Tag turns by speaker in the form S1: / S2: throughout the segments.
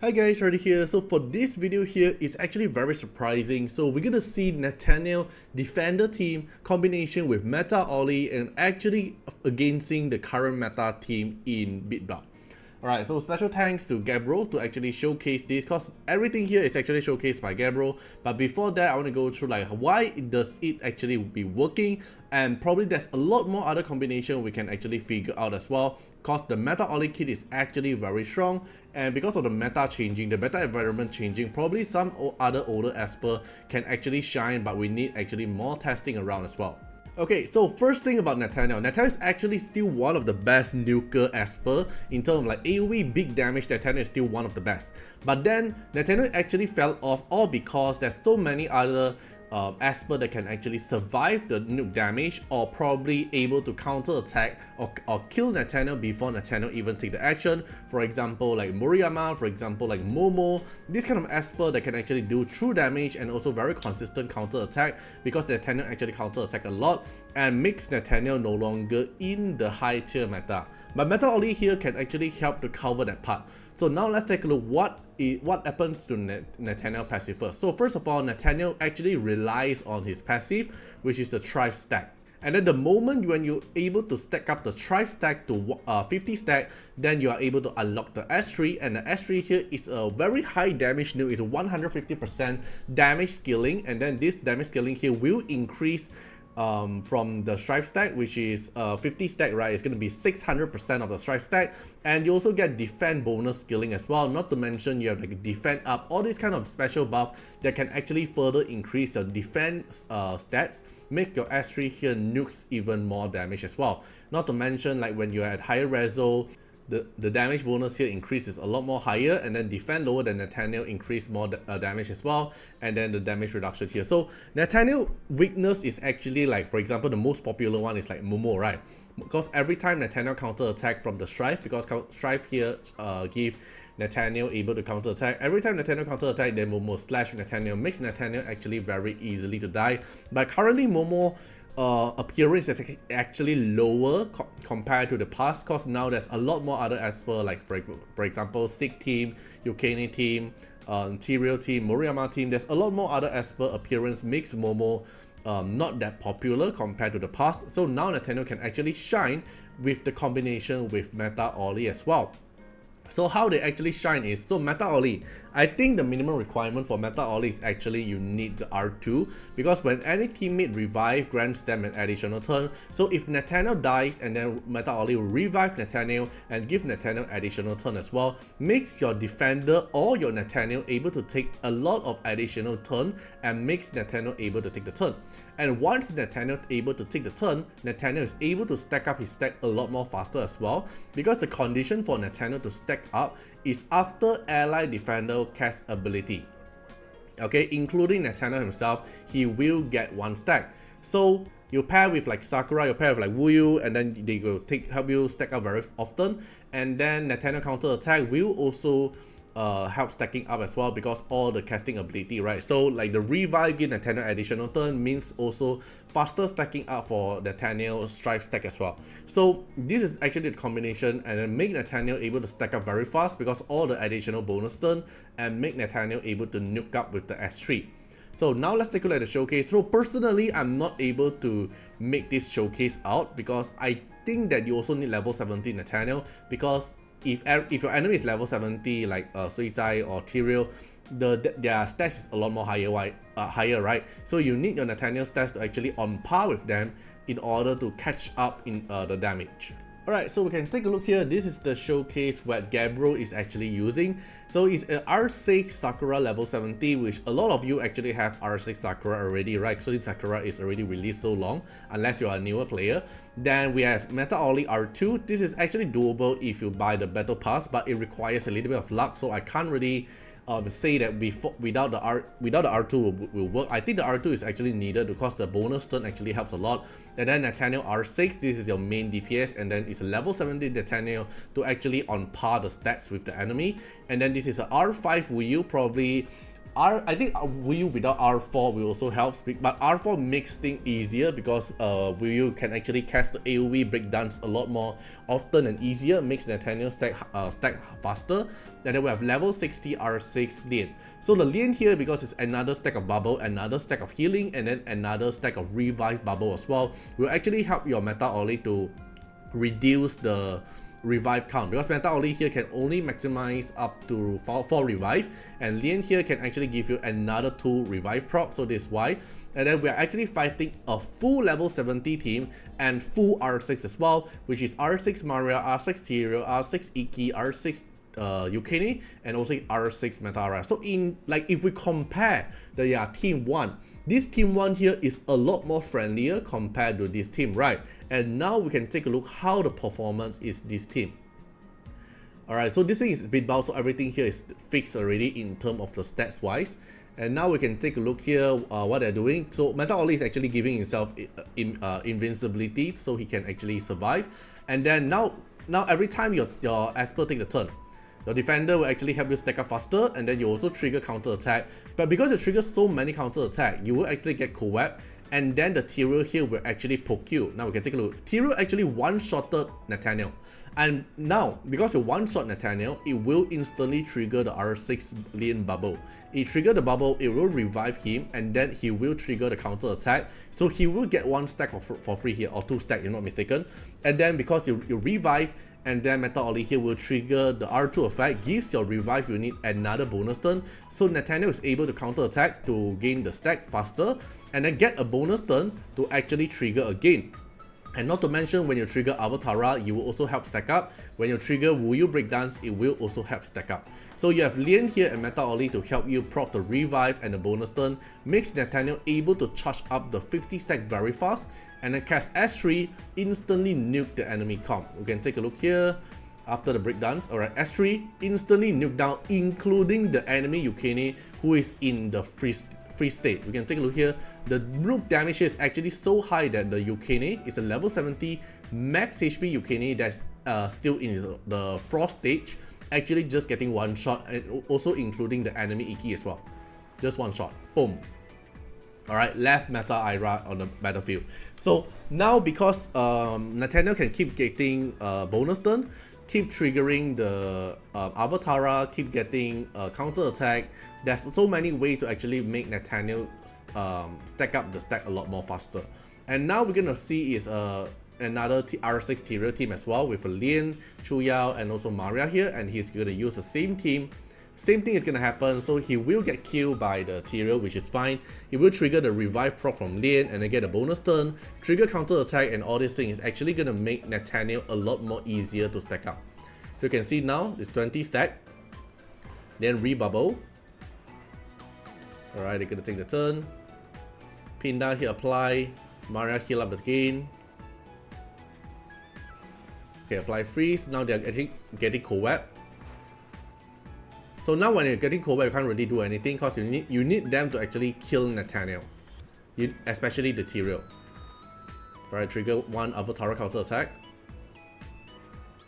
S1: Hi guys, Artiar here. So for this video here, it's actually very surprising. So we're gonna see Nathaniel defender team combination with meta Ollie and actually against the current meta team in BitBlock. Alright, so special thanks to Gabriel to actually showcase this, because everything here is actually showcased by Gabriel. But before that, I want to go through like why does it actually be working, and probably there's a lot more other combination we can actually figure out as well, because the meta Ollie kit is actually very strong, and because of the meta changing, the meta environment changing, probably some other older Esper can actually shine, but we need actually more testing around as well. Okay, so first thing about Nathaniel. Nathaniel is actually still one of the best nuker Esper. In terms of like AoE big damage, Nathaniel is still one of the best. But then Nathaniel actually fell off all because there's so many other Esper that can actually survive the nuke damage, or probably able to counter attack or kill Nathaniel before Nathaniel even take the action. For example, like Moriyama, for example, like Momo, this kind of Esper that can actually do true damage and also very consistent counter attack, because Nathaniel actually counter attack a lot and makes Nathaniel no longer in the high tier meta. But meta Ollie here can actually help to cover that part. So now let's take a look what happens to Nathaniel passive first. So first of all, Nathaniel actually relies on his passive, which is the Thrive stack. And then the moment when you're able to stack up the Thrive stack to 50 stack, then you are able to unlock the S3, and the S3 here is a very high damage nuke. It's 150% damage scaling, and then this damage scaling here will increase from the Strife stack, which is 50 stack, right? It's going to be 600% of the Strife stack, and you also get defend bonus scaling as well. Not to mention you have like defend up, all these kind of special buff that can actually further increase your defense stats, make your S3 here nukes even more damage as well. Not to mention like when you're at higher reso, the damage bonus here increases a lot more higher, and then defend lower than Nathaniel increase more damage as well, and then the damage reduction here. So Nathaniel weakness is actually like, for example, the most popular one is like Momo, right? Because every time Nathaniel counter attack from the Strife, because Strife here give Nathaniel able to counter attack. Every time Nathaniel counter attack, then Momo slash Nathaniel makes Nathaniel actually very easily to die. But currently Momo appearance is actually lower compared to the past, because now there's a lot more other Esper, like for example Sick team, Yukane team, Tirrel team, Moriyama team. There's a lot more other Esper appearance makes Momo not that popular compared to the past. So now Nathaniel can actually shine with the combination with meta Ollie as well. So how they actually shine is, so meta Ollie, I think the minimum requirement for meta Ollie is actually you need the R2, because when any teammate revive grants them an additional turn. So if Nathaniel dies and then meta Ollie will revive Nathaniel and give Nathaniel additional turn as well, makes your defender or your Nathaniel able to take a lot of additional turn and makes Nathaniel able to take the turn. And once Nathaniel able to take the turn, Nathaniel is able to stack up his stack a lot more faster as well, because the condition for Nathaniel to stack up is after ally defender cast ability. Okay, including Nathaniel himself, he will get one stack. So you pair with like Sakura, you pair with like Wuyu, and then they will help you stack up very often. And then Nathaniel counter attack will also help stacking up as well, because all the casting ability, right? So like the revive give Nathaniel additional turn means also faster stacking up for Nathaniel Strife stack as well. So this is actually the combination, and then make Nathaniel able to stack up very fast because all the additional bonus turn, and make Nathaniel able to nuke up with the S3. So now let's take a look at the showcase. So personally, I'm not able to make this showcase out, because I think that you also need level 70 Nathaniel, because if your enemy is level 70 like Suizai or Tirrel, their stats is a lot more higher, right? So you need your Nathaniel stats to actually on par with them in order to catch up in the damage. Alright, so we can take a look here. This is the showcase what Gabriel is actually using. So it's an R6 Sakura level 70, which a lot of you actually have R6 Sakura already, right? So Sakura is already released so long, unless you are a newer player. Then we have Meta Ollie R2. This is actually doable if you buy the battle pass, but it requires a little bit of luck, so I can't really say that without the R2 will work. I think the R2 is actually needed because the bonus turn actually helps a lot. And then Nathaniel R6, this is your main DPS, and then it's a level 70 Nathaniel to actually on par the stats with the enemy. And then this is a R5 Wuyu, probably I think Wu without R4 will also help, but R4 makes things easier because Wu can actually cast the AoE breakdowns a lot more often and easier, makes Nathaniel stack faster. And then we have level 60 R6 Lian. So the Lian here, because it's another stack of bubble, another stack of healing, and then another stack of revive bubble as well, will actually help your meta Oli to reduce the revive count, because meta Oli here can only maximize up to 4 revive, and Lian here can actually give you another 2 revive proc, so this is why. And then we are actually fighting a full level 70 team and full R6 as well, which is R6 Maria, R6 Tirrel, R6 Iki, R6 Nuking, and also R6 Metara. So in if we compare the team 1, this team 1 here is a lot more friendlier compared to this team, right? And now we can take a look how the performance is this team. Alright, so this thing is bit bound, so everything here is fixed already in terms of the stats wise. And now we can take a look here what they're doing. So meta Oli is actually giving himself invincibility, so he can actually survive. And then now every time your Esper take the turn, the defender will actually help you stack up faster, and then you also trigger counter attack. But because you trigger so many counter attack, you will actually get co-web, and then the Tirrel here will actually poke you. Now we can take a look. Tirrel actually one-shotted Nathaniel. And now, because you one-shot Nathaniel, it will instantly trigger the R6 Lian bubble. It trigger the bubble, it will revive him, and then he will trigger the counter attack. So he will get 1 stack for free here, or 2 stack, if you're not mistaken. And then because you revive, and then meta Oli here will trigger the R2 effect, gives your revive unit another bonus turn. So Nathaniel is able to counter attack to gain the stack faster, and then get a bonus turn to actually trigger again. And not to mention, when you trigger Artiar, you will also help stack up. When you trigger Wu breakdance, it will also help stack up. So you have Lian here and meta Oli to help you proc the revive and the bonus turn, makes Nathaniel able to charge up the 50 stack very fast, and then cast S3, instantly nuke the enemy comp. We can take a look here after the breakdance. Alright, S3 instantly nuke down, including the enemy Nuking, who is in the free state. We can take a look here. The nuke damage is actually so high that the Nuking is a level 70 max HP Nuking that's still in the frost stage, actually just getting 1 shot, and also including the enemy Iki as well. Just 1 shot. Boom. Alright, left meta Ira on the battlefield. So now because Nathaniel can keep getting bonus turn, keep triggering the Artiar, keep getting counter attack, there's so many ways to actually make Nathaniel stack up the stack a lot more faster. And now we're gonna see is another R6 Tirrel team as well, with a Lian, Chuyao, and also Maria here, and he's gonna use the same team. Same thing is gonna happen, so he will get killed by the Tirrel, which is fine. He will trigger the revive proc from Lian and then get a bonus turn, trigger counter attack, and all these things is actually gonna make Nathaniel a lot more easier to stack up. So you can see now it's 20 stack, then rebubble. Alright, they're gonna take the turn. Pin down here, apply. Maria heal up again. Okay, apply freeze. Now they're actually getting co-web. So now when you're getting co-web, you can't really do anything because you need them to actually kill Nathaniel, especially the Tirrel. Alright, trigger 1 Artiar counter attack.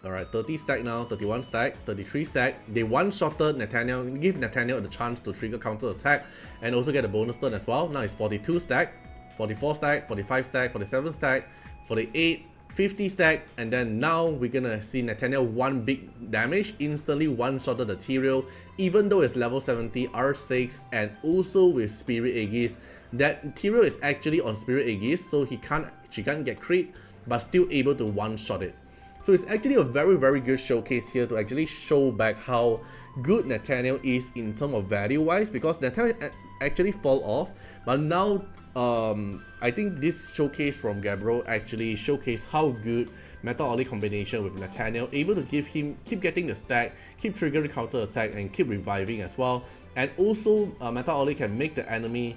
S1: Alright, 30 stack now, 31 stack, 33 stack. They one-shotted Nathaniel, give Nathaniel the chance to trigger counter attack and also get a bonus turn as well. Now it's 42 stack, 44 stack, 45 stack, 47 stack, 48, 50 stack, and then now we're gonna see Nathaniel 1 big damage, instantly one-shotted the Tirrel, even though it's level 70 R6 and also with Spirit Aegis. That Tirrel is actually on Spirit Aegis, so she can't get crit, but still able to one-shot it. So it's actually a very good showcase here to actually show back how good Nathaniel is in terms of value wise, because Nathaniel actually fall off, but now I think this showcase from Gabriel actually showcased how good meta Oli combination with Nathaniel, able to give him keep getting the stack, keep triggering counter attack, and keep reviving as well. And also meta Oli can make the enemy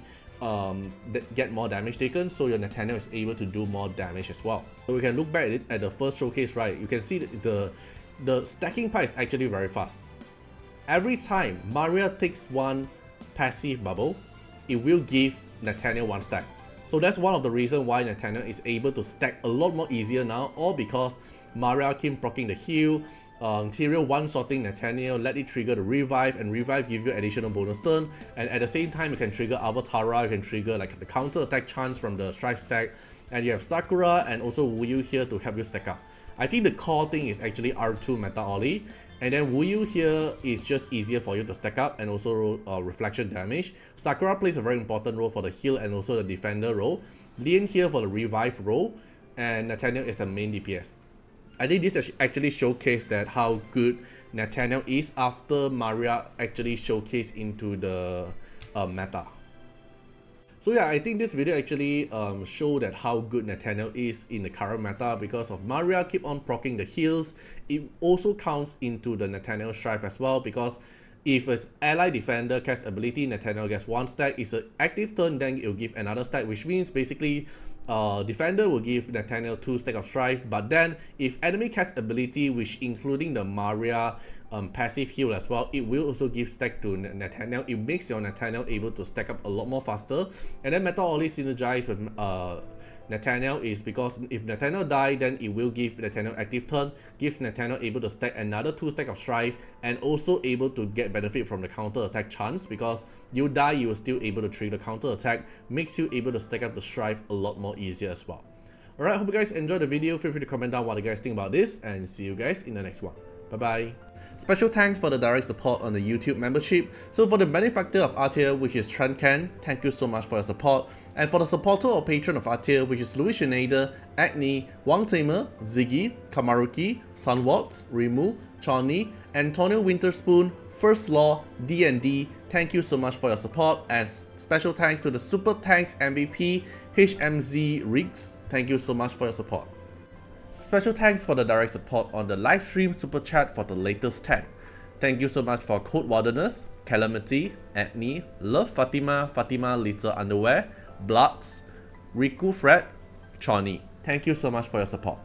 S1: get more damage taken, so your Nathaniel is able to do more damage as well. So we can look back at the first showcase, right? You can see that the stacking part is actually very fast. Every time Maria takes 1 passive bubble, it will give Nathaniel 1 stack. So that's one of the reasons why Nathaniel is able to stack a lot more easier now, all because Maria keep proccing the heal, Tirrel one-shotting Nathaniel, let it trigger the revive, and revive give you additional bonus turn, and at the same time you can trigger Artiar, you can trigger like the counter attack chance from the Strife stack, and you have Sakura and also Wuyu here to help you stack up. I think the core thing is actually R2 Meta Ollie, and then Wuyu here is just easier for you to stack up and also reflection damage. Sakura plays a very important role for the heal and also the defender role. Lien here for the revive role, and Nathaniel is the main DPS. I think this actually showcased that how good Nathaniel is after Maria actually showcased into the meta. So yeah, I think this video actually showed that how good Nathaniel is in the current meta because of Maria keep on proccing the heals. It also counts into the Nathaniel Strife as well, because if an ally defender casts ability, Nathaniel gets 1 stack. It's an active turn, then it will give another stack, which means basically defender will give Nathaniel 2 stack of Strife, but then if enemy casts ability, which including the Maria passive heal as well, it will also give stack to Nathaniel. It makes your Nathaniel able to stack up a lot more faster. And then Meta Ollie synergize with Nathaniel is because if Nathaniel die, then it will give Nathaniel active turn, gives Nathaniel able to stack another 2 stack of Strife, and also able to get benefit from the counter attack chance, because you die, you are still able to trigger the counter attack, makes you able to stack up the Strife a lot more easier as well. Alright, hope you guys enjoyed the video. Feel free to comment down what you guys think about this, and see you guys in the next one. Bye bye. Special thanks for the direct support on the YouTube membership. So for the benefactor of Artiar, which is Trencan, thank you so much for your support. And for the supporter or patron of Artiar, which is Louis Schneider, Agni, Wang Tamer, Ziggy, Kamaruki, Sunwalks, Rimu, Chani, Antonio Winterspoon, First Law, D&D, thank you so much for your support. And special thanks to the Super Thanks MVP, HMZ Riggs, thank you so much for your support. Special thanks for the direct support on the live stream super chat for the latest 10. Thank you so much for Code Wilderness, Calamity, Agni, Love Fatima, Fatima Little Underwear, Bloods, Riku Fred, Chani. Thank you so much for your support.